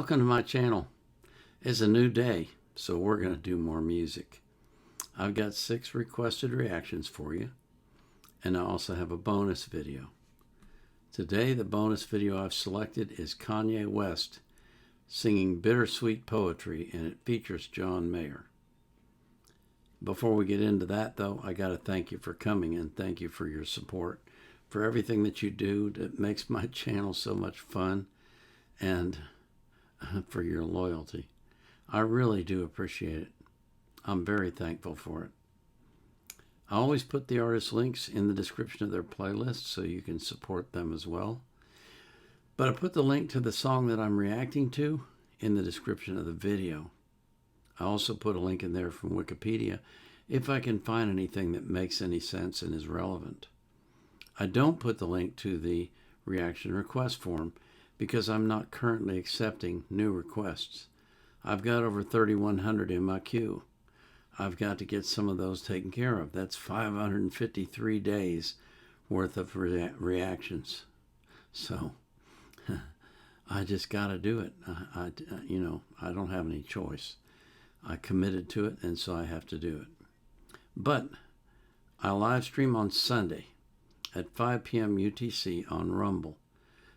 Welcome to my channel. It's a new day, so we're going to do more music. I've got 6 requested reactions for you, and I also have a bonus video. Today, the bonus video I've selected is Kanye West singing Bittersweet Poetry, and it features John Mayer. Before we get into that, though, I got to thank you for coming and thank you for your support, for everything that you do that makes my channel so much fun, and for your loyalty. I really do appreciate it. I'm very thankful for it. I always put the artist links in the description of their playlist so you can support them as well. But I put the link to the song that I'm reacting to in the description of the video. I also put a link in there from Wikipedia if I can find anything that makes any sense and is relevant. I don't put the link to the reaction request form because I'm not currently accepting new requests. I've got over 3,100 in my queue. I've got to get some of those taken care of. That's 553 days worth of reactions. So I just got to do it. I don't have any choice. I committed to it, and so I have to do it. But I live stream on Sunday at 5 p.m. UTC on Rumble.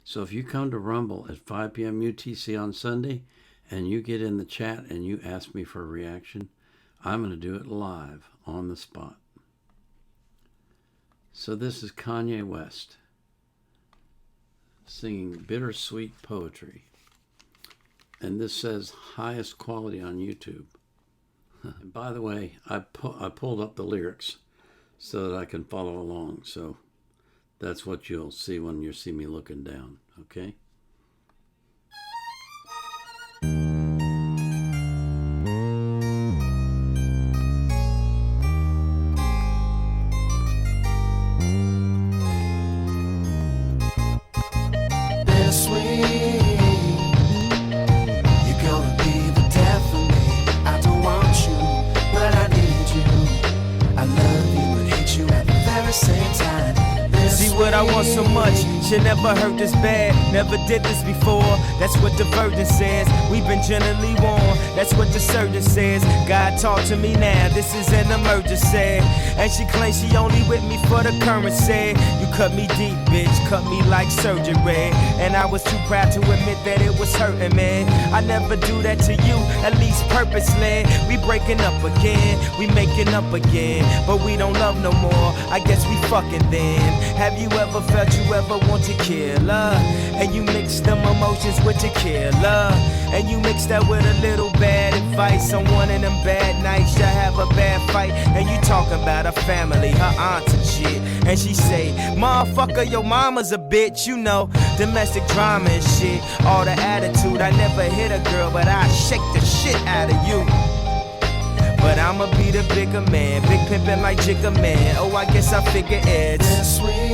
So if you come to Rumble at 5 p.m. UTC on Sunday and you get in the chat and you ask me for a reaction, I'm going to do it live on the spot. So this is Kanye West singing Bittersweet Poetry. And this says highest quality on YouTube. And by the way, I pulled up the lyrics so that I can follow along. So that's what you'll see when you see me looking down, okay? What I want so much, should never hurt this bad, never did this before. That's what the virgin says, we've been generally warned. That's what the surgeon says, God talk to me now, this is an emergency. And she claims she only with me for the currency. You cut me deep, bitch, cut me like surgery. And I was too proud to admit that it was hurting, man. I never do that to you, at least purposely. We breaking up again, we making up again, but we don't love no more, I guess we fucking then. Have you ever felt you ever want to kill her? And you mix them emotions with tequila, and you mix that with a little bad advice on one of them bad nights you have a bad fight, and you talking about her family, her aunts and shit, and she say, motherfucker, your mama's a bitch, you know, domestic drama and shit, all the attitude. I never hit a girl, but I shake the shit out of you. But I'ma be the bigger man, big pimpin' like Jigga Man. Oh, I guess I figure it's sweet.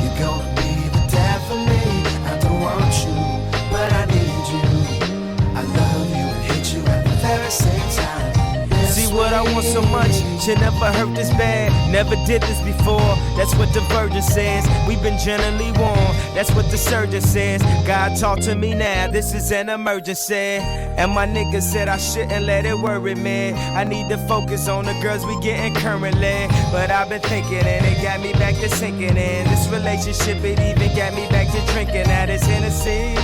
You're gonna be the dad for me. I don't want you, but I need you. I love you and hate you at the very same time. See what I want so much, should never hurt this bad, never did this before. That's what the virgin says, we've been generally warned. That's what the surgeon says, God talk to me now, this is an emergency. And my nigga said I shouldn't let it worry me. I need to focus on the girls we getting currently. But I've been thinking and it got me back to sinking in. This relationship, it even got me back to drinking at his Hennessy.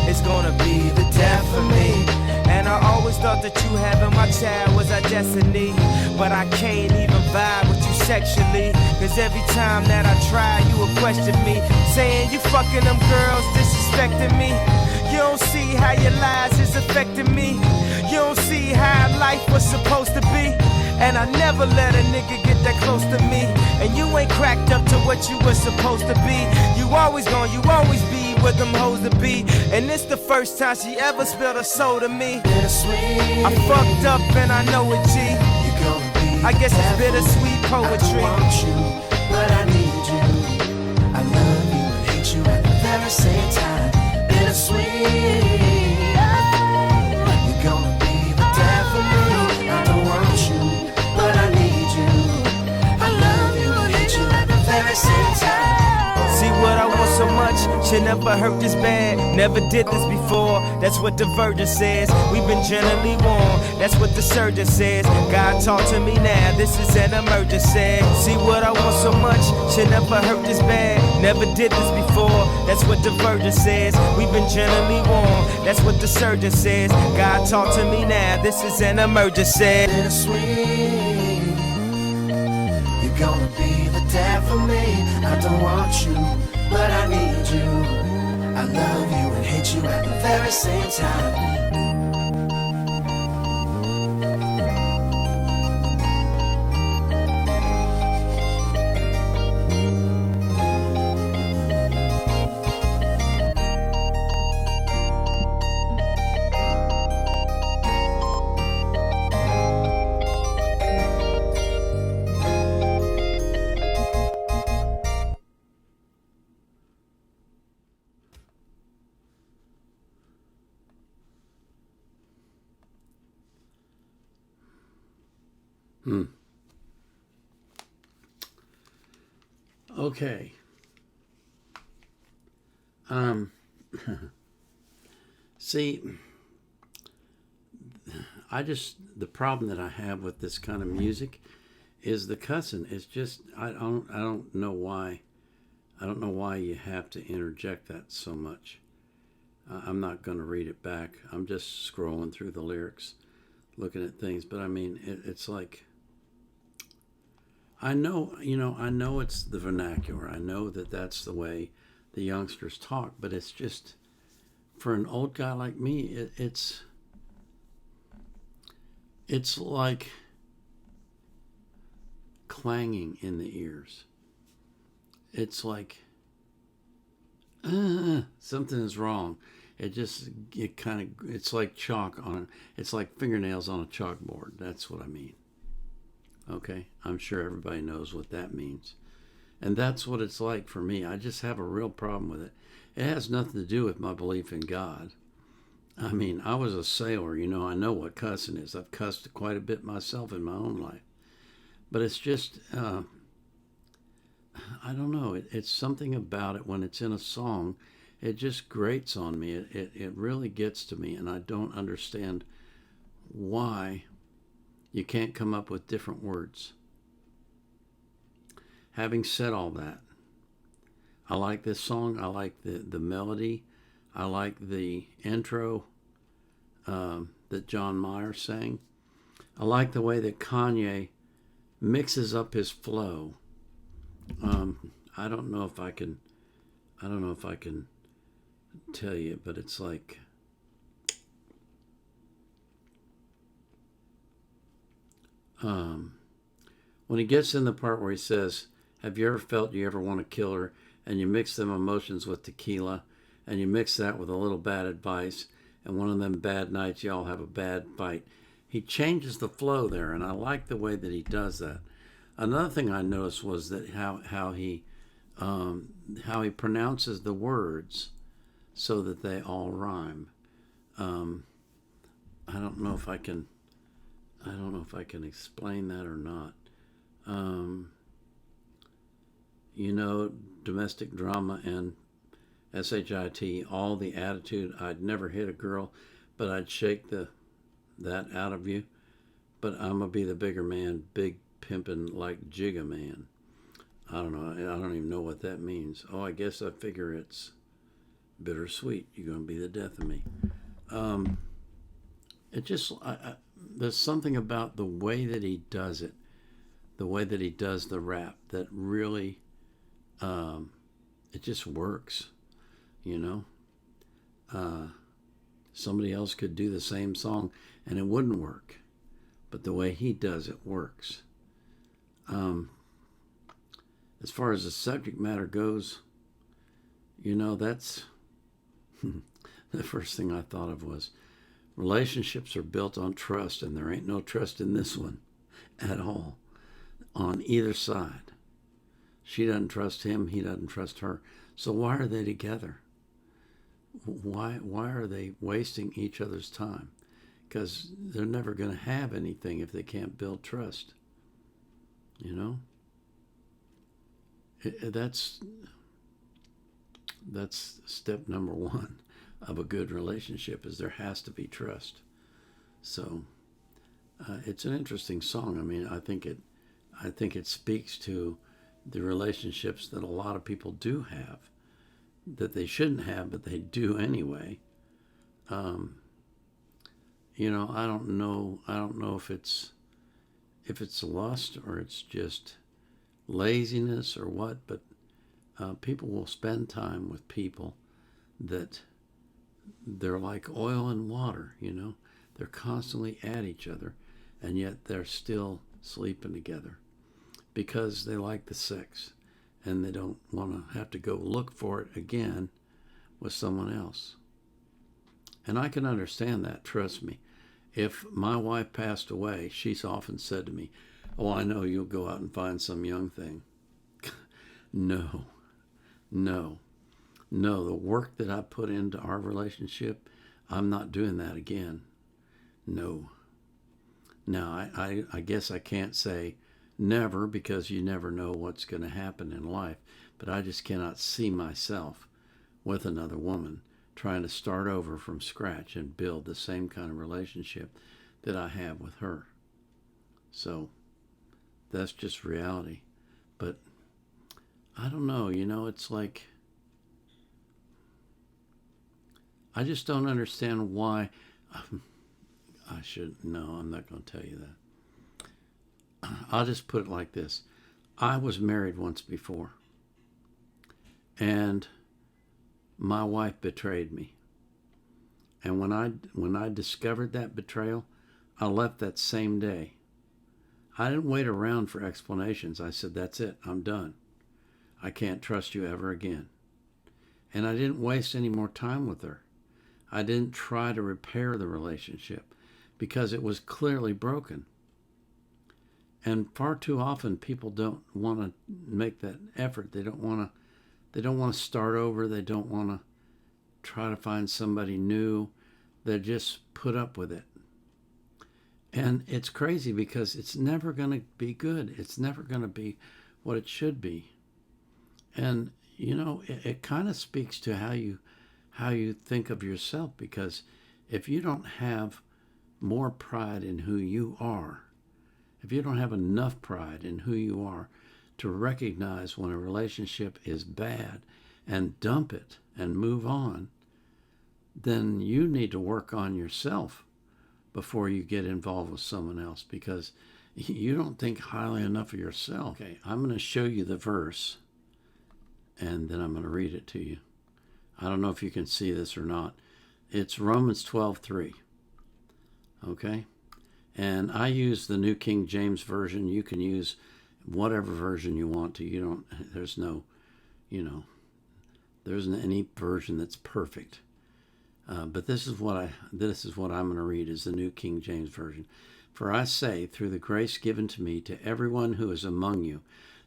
It's gonna be the death for me. And I always thought that you having my child was our destiny, but I can't even vibe with you sexually, cause every time that I try you will question me, saying you fucking them girls, disrespecting me. You don't see how your lies is affecting me. You don't see how life was supposed to be. And I never let a nigga get that close to me. And you ain't cracked up to what you were supposed to be. You always be where them hoes to be. And it's the first time she ever spilled her soul to me. I fucked up and I know it, G. I guess it's bittersweet poetry. I don't want you, but I need you. I love you and hate you at the very same time. Bittersweet. You're gonna be the dad for me. I don't want you, but I need you. I love you and hate you at the very same time. See what I want so much, Shit never hurt this bad, never did this before. That's what the virgin says. We've been generally warned. That's what the surgeon says. God talk to me now, this is an emergency. See what I want so much, shit never hurt this bad, never did this before. That's what the virgin says. We've been generally warned. That's what the surgeon says. God talk to me now, this is an emergency. Bittersweet, you're gonna be the dad for me. I don't want you, but I need you. I love you and hate you at the very same time. Okay. See, the problem that I have with this kind of music is the cussing. It's just, I don't know why. I don't know why you have to interject that so much. I'm not going to read it back. I'm just scrolling through the lyrics, looking at things. But I mean, it's like, I know it's the vernacular. I know that that's the way the youngsters talk, but it's just, for an old guy like me, it's like clanging in the ears. It's like, something is wrong. It's like it's like fingernails on a chalkboard. That's what I mean. Okay, I'm sure everybody knows what that means. And that's what it's like for me. I just have a real problem with it. It has nothing to do with my belief in God. I mean, I was a sailor, I know what cussing is. I've cussed quite a bit myself in my own life. But it's just, I don't know. It's something about it when it's in a song. It just grates on me. It really gets to me, and I don't understand why you can't come up with different words. Having said all that, I like this song. I like the melody. I like the intro that John Mayer sang. I like the way that Kanye mixes up his flow. I don't know if I can tell you, but it's like, when he gets in the part where he says, have you ever felt you ever want to kill her, and you mix them emotions with tequila, and you mix that with a little bad advice, and one of them bad nights y'all have a bad fight. He changes the flow there, and I like the way that he does that. Another thing I noticed was that how he pronounces the words so that they all rhyme. I don't know if I can explain that or not. Domestic drama and SHIT, all the attitude. I'd never hit a girl, but I'd shake that out of you. But I'm gonna be the bigger man, big pimpin' like Jigga Man. I don't know. I don't even know what that means. Oh, I guess I figure it's bittersweet. You're gonna be the death of me. There's something about the way that he does it, the way that he does the rap, that really, it just works, Somebody else could do the same song and it wouldn't work, but the way he does it works. As far as the subject matter goes, that's the first thing I thought of was, relationships are built on trust, and there ain't no trust in this one at all on either side. She doesn't trust him, he doesn't trust her. So why are they together? Why are they wasting each other's time? Because they're never going to have anything if they can't build trust. That's step number one of a good relationship, is there has to be trust. So it's an interesting song. I mean, I think it speaks to the relationships that a lot of people do have, that they shouldn't have, but they do anyway. You know, I don't know if it's lust or it's just laziness or what, but people will spend time with people that they're like oil and water, you know. They're constantly at each other, and yet they're still sleeping together because they like the sex and they don't want to have to go look for it again with someone else. And I can understand that, trust me. If my wife passed away, she's often said to me, "Oh, I know you'll go out and find some young thing." No. The work that I put into our relationship, I'm not doing that again. No. Now, I guess I can't say never, because you never know what's going to happen in life, but I just cannot see myself with another woman trying to start over from scratch and build the same kind of relationship that I have with her. So that's just reality. But I don't know, you know, it's like, I just don't understand why. I'm not going to tell you that. I'll just put it like this. I was married once before, and my wife betrayed me. And when I discovered that betrayal, I left that same day. I didn't wait around for explanations. I said, "That's it. I'm done. I can't trust you ever again." And I didn't waste any more time with her. I didn't try to repair the relationship because it was clearly broken. And far too often people don't want to make that effort. They don't want to start over. They don't want to try to find somebody new. They just put up with it. And it's crazy because it's never going to be good. It's never going to be what it should be. And, you know, it kind of speaks to how you think of yourself, because if you don't have more pride in who you are, if you don't have enough pride in who you are to recognize when a relationship is bad and dump it and move on, then you need to work on yourself before you get involved with someone else, because you don't think highly enough of yourself. Okay, I'm going to show you the verse, and then I'm going to read it to you. I don't know if you can see this or not. It's Romans 12:3. Okay? And I use the New King James Version. You can use whatever version you want to. There's no, there isn't any version that's perfect. But this is what I'm going to read, is the New King James Version. "For I say, through the grace given to me, to everyone who is among you,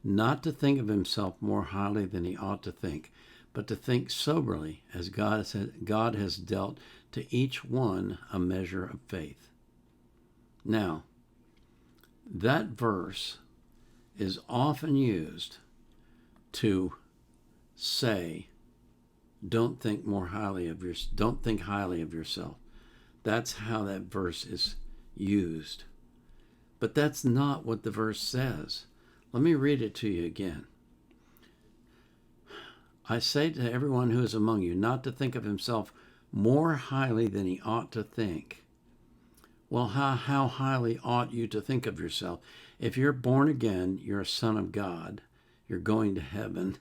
not to think of himself more highly than he ought to think, but to think soberly, as God has dealt to each one a measure of faith." Now, that verse is often used to say, don't think highly of yourself. That's how that verse is used. But that's not what the verse says. Let me read it to you again. "I say to everyone who is among you not to think of himself more highly than he ought to think." Well, how highly ought you to think of yourself? If you're born again, you're a son of God, you're going to heaven.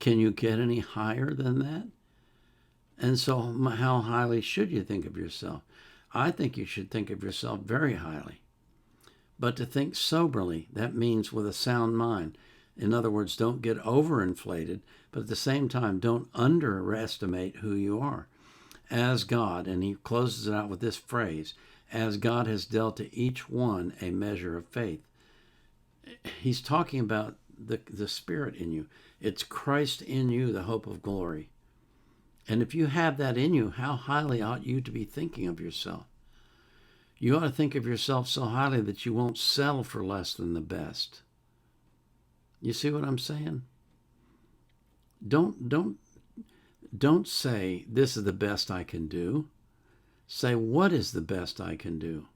Can you get any higher than that? And so how highly should you think of yourself? I think you should think of yourself very highly. But to think soberly, that means with a sound mind. In other words, don't get overinflated, but at the same time, don't underestimate who you are. As God, and he closes it out with this phrase, as God has dealt to each one a measure of faith. He's talking about the Spirit in you. It's Christ in you, the hope of glory. And if you have that in you, how highly ought you to be thinking of yourself? You ought to think of yourself so highly that you won't settle for less than the best. You see what I'm saying? Don't Don't say, this is the best I can do. Say, what is the best I can do?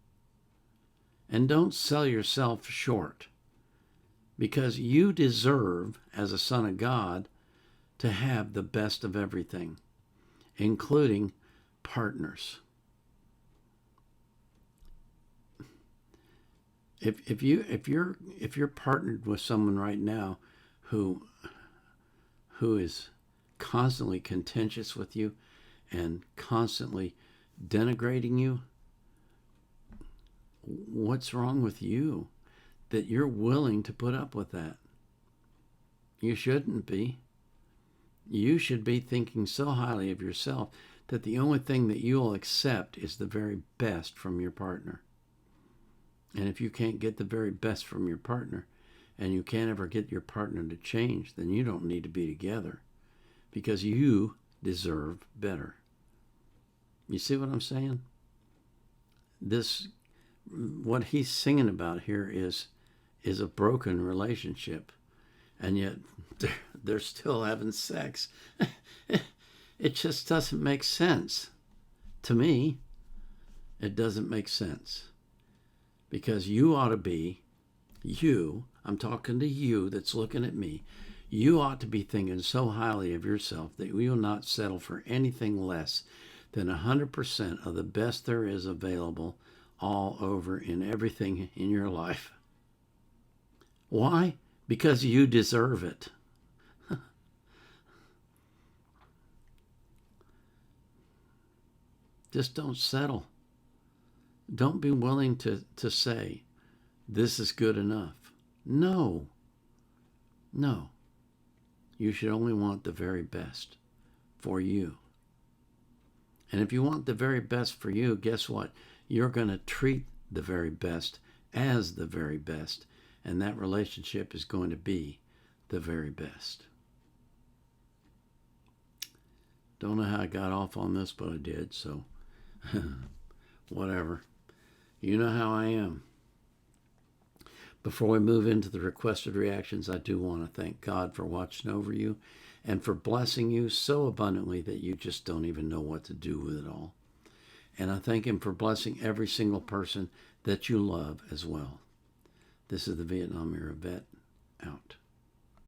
And don't sell yourself short, because you deserve, as a son of God, to have the best of everything, including partners. If you're partnered with someone right now who is constantly contentious with you and constantly denigrating you, what's wrong with you that you're willing to put up with that? You shouldn't be. You should be thinking so highly of yourself that the only thing that you'll accept is the very best from your partner. And if you can't get the very best from your partner, and you can't ever get your partner to change, then you don't need to be together, because you deserve better. You see what I'm saying? What he's singing about here is a broken relationship, and yet they're still having sex. It just doesn't make sense. To me, it doesn't make sense. Because you ought to be, I'm talking to you that's looking at me, you ought to be thinking so highly of yourself that you will not settle for anything less than 100% of the best there is available all over in everything in your life. Why? Because you deserve it. Just don't settle. Don't be willing to say, this is good enough. No. You should only want the very best for you. And if you want the very best for you, guess what? You're going to treat the very best as the very best. And that relationship is going to be the very best. Don't know how I got off on this, but I did, so whatever. You know how I am. Before we move into the requested reactions, I do want to thank God for watching over you and for blessing you so abundantly that you just don't even know what to do with it all. And I thank Him for blessing every single person that you love as well. This is the Vietnam Era Vet, out.